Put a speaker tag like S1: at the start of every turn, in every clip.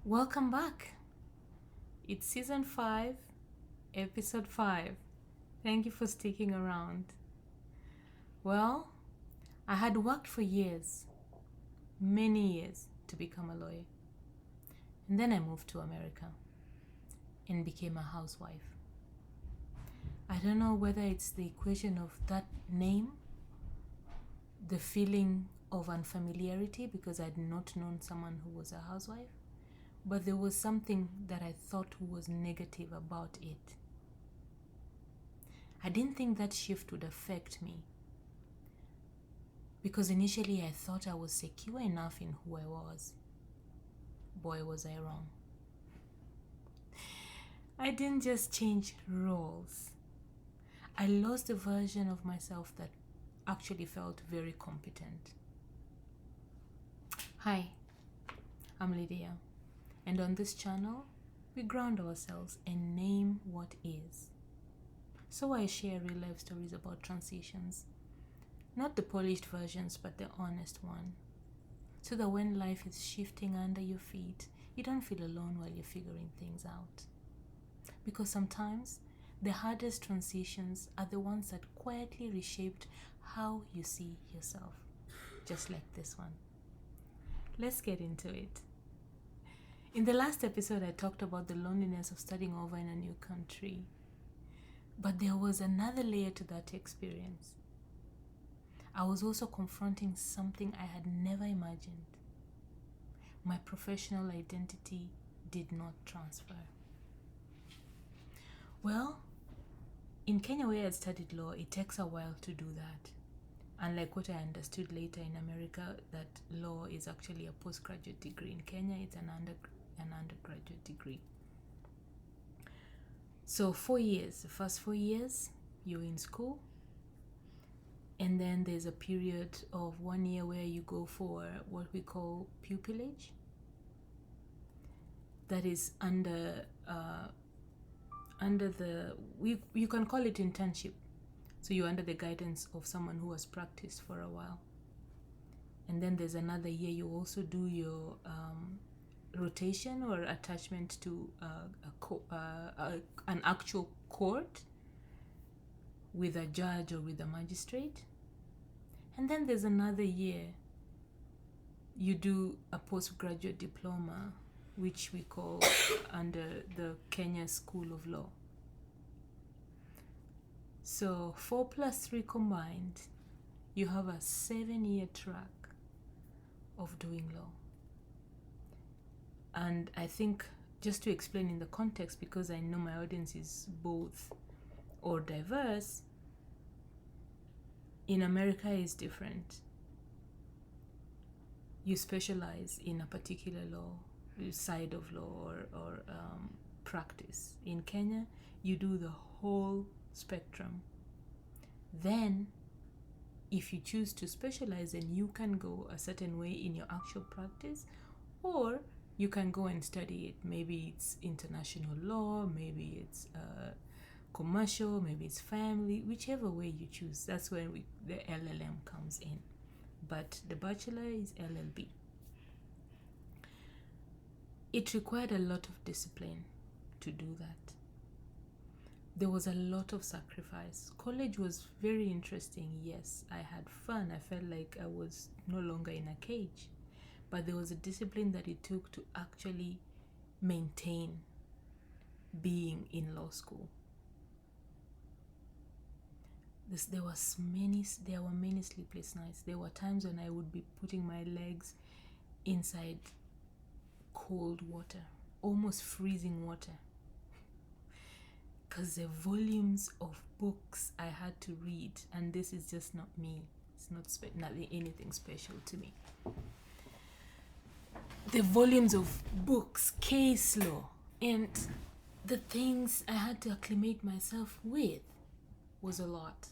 S1: Welcome back. It's season 5, episode 5. Thank you for sticking around. Well, I had worked for years, many years, to become a lawyer. And then I moved to America and became a housewife. I don't know whether it's the equation of that name, the feeling of unfamiliarity because I'd not known someone who was a housewife, but there was something that I thought was negative about it. I didn't think that shift would affect me because initially I thought I was secure enough in who I was. Boy, was I wrong. I didn't just change roles. I lost a version of myself that actually felt very competent. Hi, I'm Lydia, and on this channel, we ground ourselves and name what is. So I share real life stories about transitions, not the polished versions, but the honest one. So that when life is shifting under your feet, you don't feel alone while you're figuring things out. Because sometimes the hardest transitions are the ones that quietly reshaped how you see yourself, just like this one. Let's get into it. In the last episode, I talked about the loneliness of starting over in a new country. But there was another layer to that experience. I was also confronting something I had never imagined. My professional identity did not transfer. Well, in Kenya, where I had studied law, it takes a while to do that. Unlike what I understood later in America, that law is actually a postgraduate degree. In Kenya, it's an undergraduate degree. So 4 years, the first 4 years, you're in school. And then there's a period of 1 year where you go for what we call pupillage. That is under you can call it internship. So you're under the guidance of someone who has practiced for a while. And then there's another year you also do your rotation or attachment to an actual court with a judge or with a magistrate. And then there's another year you do a postgraduate diploma, which we call under the Kenya School of Law. So 4 plus 3 combined, you have a 7-year track of doing law. And I think, just to explain in the context, because I know my audience is both or diverse, in America is different. You specialize in a particular law, side of law or practice. In Kenya, you do the whole spectrum. Then, if you choose to specialize, then you can go a certain way in your actual practice, or you can go and study it. Maybe it's international law, maybe it's commercial, maybe it's family, whichever way you choose. That's when the LLM comes in. But the bachelor is LLB. It required a lot of discipline to do that. There was a lot of sacrifice. College was very interesting, yes. I had fun. I felt like I was no longer in a cage. But there was a discipline that it took to actually maintain being in law school. There were many sleepless nights. There were times when I would be putting my legs inside cold water, almost freezing water, because the volumes of books I had to read, and this is just not me. It's not anything special to me. The volumes of books, case law, and the things I had to acclimate myself with was a lot.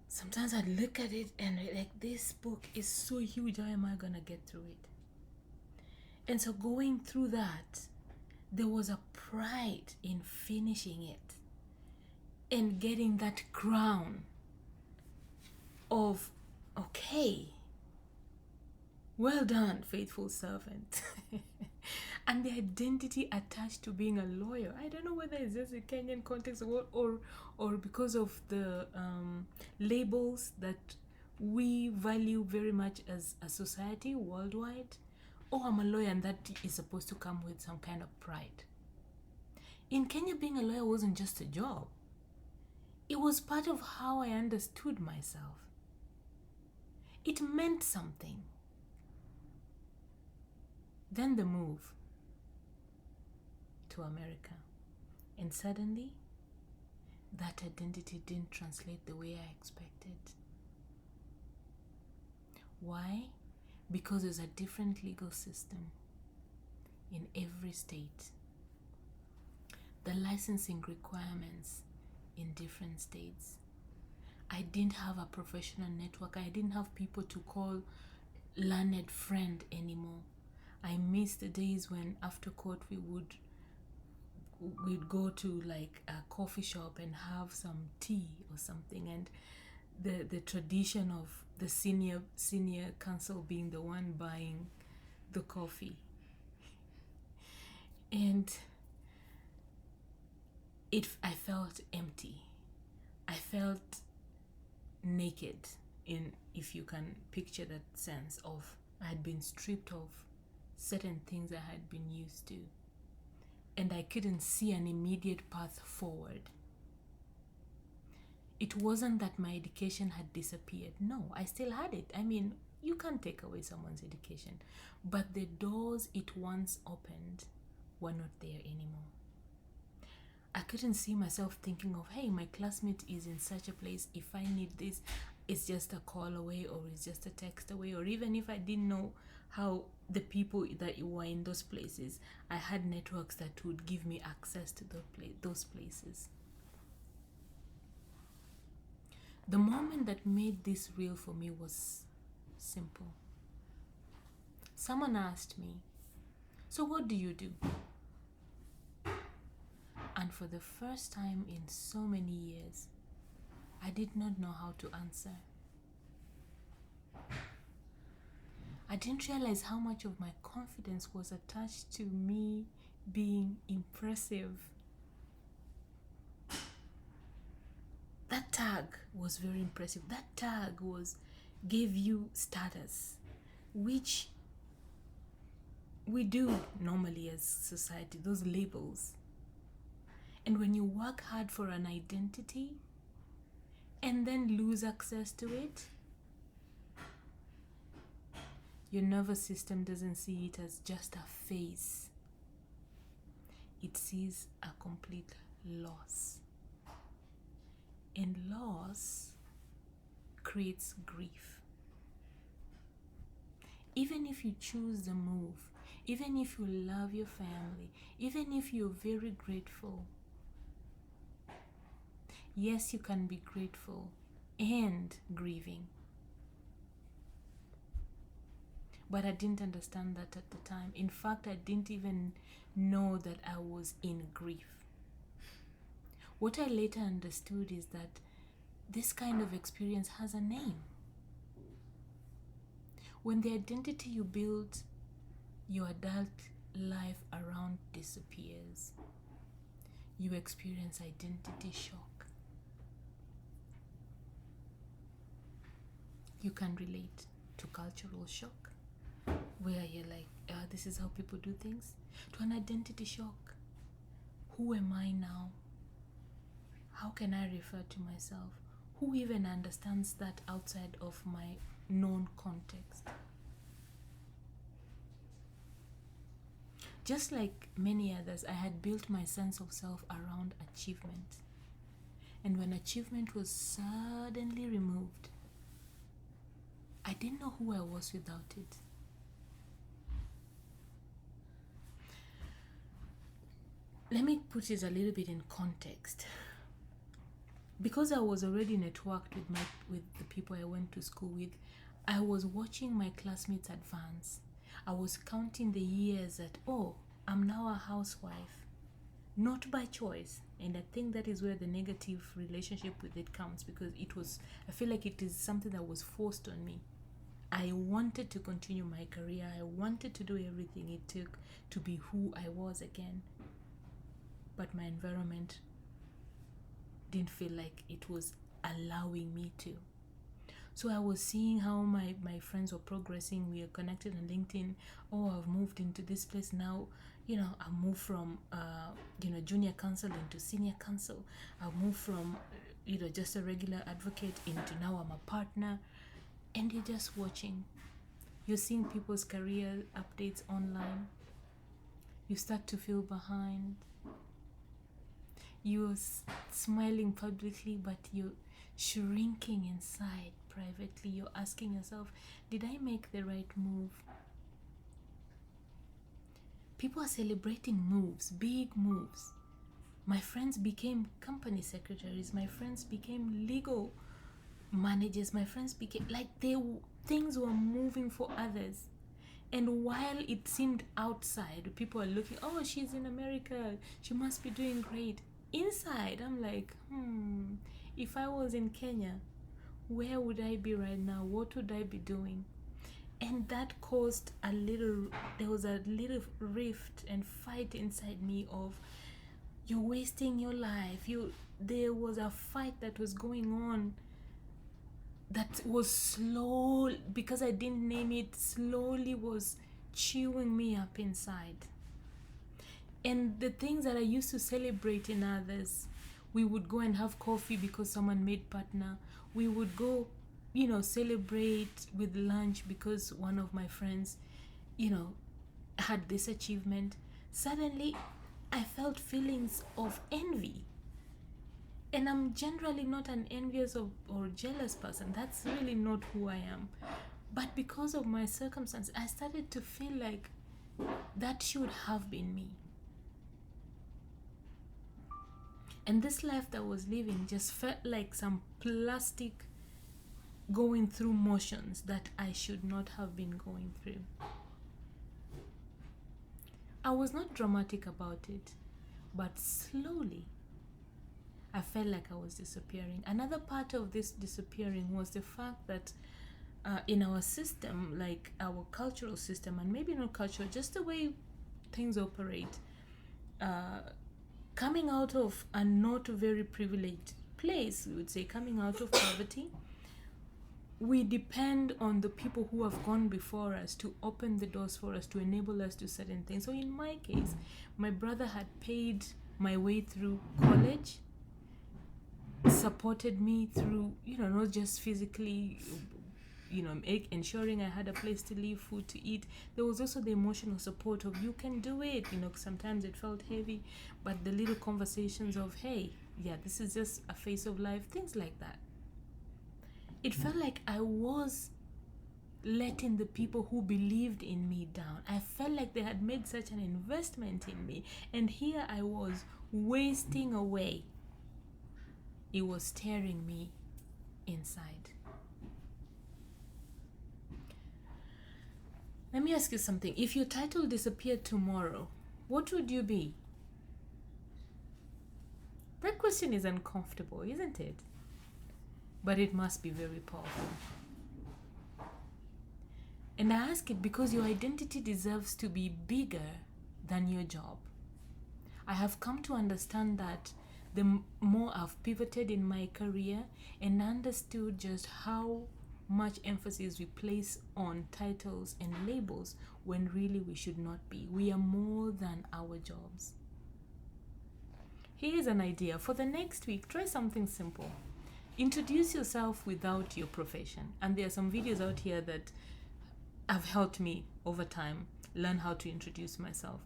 S1: Sometimes I'd look at it and like, this book is so huge, how am I gonna get through it? And so going through that, there was a pride in finishing it and getting that crown of, okay, Well done, faithful servant. And the identity attached to being a lawyer. I don't know whether it's just a Kenyan context or because of the labels that we value very much as a society worldwide. Oh, I'm a lawyer, and that is supposed to come with some kind of pride. In Kenya, being a lawyer wasn't just a job. It was part of how I understood myself. It meant something. Then the move to America. And suddenly, that identity didn't translate the way I expected. Why? Because there's a different legal system in every state. The licensing requirements in different states. I didn't have a professional network. I didn't have people to call learned friend anymore. I missed the days when after court we'd go to like a coffee shop and have some tea or something, and the tradition of the senior counsel being the one buying the coffee. And I felt empty. I felt naked, if you can picture that sense of I had been stripped of certain things I had been used to, and I couldn't see an immediate path forward. It wasn't that my education had disappeared. No, I still had it. I mean, you can't take away someone's education, but the doors it once opened were not there anymore. I couldn't see myself thinking of, hey, my classmate is in such a place. If I need this, it's just a call away, or it's just a text away, or even if I didn't know how the people that were in those places, I had networks that would give me access to those places. The moment that made this real for me was simple. Someone asked me, so what do you do? And for the first time in so many years, I did not know how to answer. I didn't realize how much of my confidence was attached to me being impressive. That tag was very impressive. That tag gave you status, which we do normally as society, those labels. And when you work hard for an identity and then lose access to it, your nervous system doesn't see it as just a phase. It sees a complete loss. And loss creates grief. Even if you choose the move, even if you love your family, even if you're very grateful, yes, you can be grateful and grieving. But I didn't understand that at the time. In fact, I didn't even know that I was in grief. What I later understood is that this kind of experience has a name. When the identity you build your adult life around disappears, you experience identity shock. You can relate to cultural shock, where you're like, this is how people do things, to an identity shock. Who am I now? How can I refer to myself? Who even understands that outside of my known context? Just like many others, I had built my sense of self around achievement. And when achievement was suddenly removed, I didn't know who I was without it. Let me put it a little bit in context. Because I was already networked with the people I went to school with, I was watching my classmates advance. I was counting the years that, I'm now a housewife. Not by choice. And I think that is where the negative relationship with it comes, because I feel like it is something that was forced on me. I wanted to continue my career. I wanted to do everything it took to be who I was again. But my environment didn't feel like it was allowing me to. So I was seeing how my friends were progressing. We are connected on LinkedIn. Oh, I've moved into this place now. I moved from junior counsel into senior counsel. I've moved from just a regular advocate into now I'm a partner. And you're just watching. You're seeing people's career updates online. You start to feel behind. You're smiling publicly, but you're shrinking inside privately. You're asking yourself, did I make the right move? People are celebrating moves, big moves. My friends became company secretaries. My friends became legal managers. My friends became things were moving for others. And while it seemed outside, people are looking, oh, she's in America, she must be doing great. Inside, I'm like, if I was in Kenya, where would I be right now? What would I be doing? And that caused there was a little rift and fight inside me of, you're wasting your life. There was a fight that was going on that was slow, because I didn't name it, slowly was chewing me up inside. And the things that I used to celebrate in others, we would go and have coffee because someone made partner. We would go, celebrate with lunch because one of my friends, had this achievement. Suddenly, I felt feelings of envy. And I'm generally not an envious or jealous person. That's really not who I am. But because of my circumstance, I started to feel like that should have been me. And this life that I was living just felt like some plastic going through motions that I should not have been going through. I was not dramatic about it, but slowly I felt like I was disappearing. Another part of this disappearing was the fact that in our system, like our cultural system, and maybe not cultural, just the way things operate, coming out of a not very privileged place, we would say, coming out of poverty, we depend on the people who have gone before us to open the doors for us, to enable us to certain things. So in my case, my brother had paid my way through college, supported me through, not just physically, ensuring I had a place to live, food to eat. There was also the emotional support of, you can do it. Sometimes it felt heavy, but the little conversations of, hey, yeah, this is just a phase of life, things like that. It felt like I was letting the people who believed in me down. I felt like they had made such an investment in me, and here I was wasting away. It was tearing me inside. Let me ask you something. If your title disappeared tomorrow, what would you be? That question is uncomfortable, isn't it? But it must be very powerful. And I ask it because your identity deserves to be bigger than your job. I have come to understand that the more I've pivoted in my career and understood just how much emphasis we place on titles and labels when really we should not be. We are more than our jobs. Here's an idea. For the next week, try something simple. Introduce yourself without your profession. And there are some videos out here that have helped me over time learn how to introduce myself.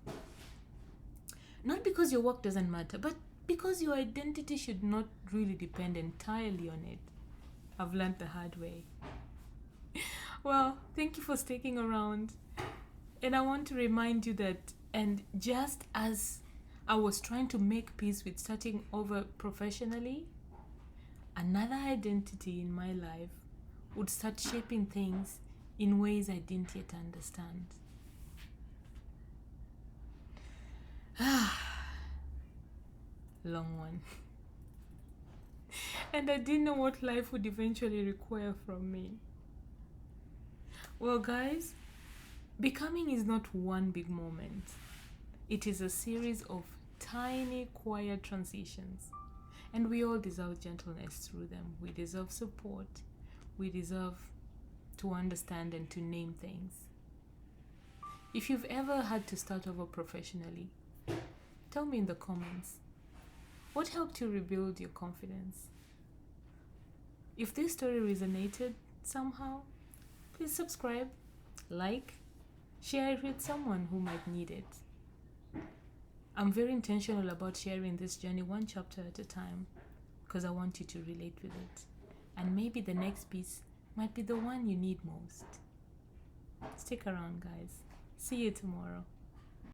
S1: Not because your work doesn't matter, but because your identity should not really depend entirely on it. I've learned the hard way. Well, thank you for sticking around. And I want to remind you that, and just as I was trying to make peace with starting over professionally, another identity in my life would start shaping things in ways I didn't yet understand. Long one. And I didn't know what life would eventually require from me. Well, guys, becoming is not one big moment, it is a series of tiny, quiet transitions. And we all deserve gentleness through them. We deserve support. We deserve to understand and to name things. If you've ever had to start over professionally, tell me in the comments. What helped you rebuild your confidence? If this story resonated somehow, please subscribe, like, share it with someone who might need it. I'm very intentional about sharing this journey one chapter at a time because I want you to relate with it. And maybe the next piece might be the one you need most. Stick around, guys. See you tomorrow.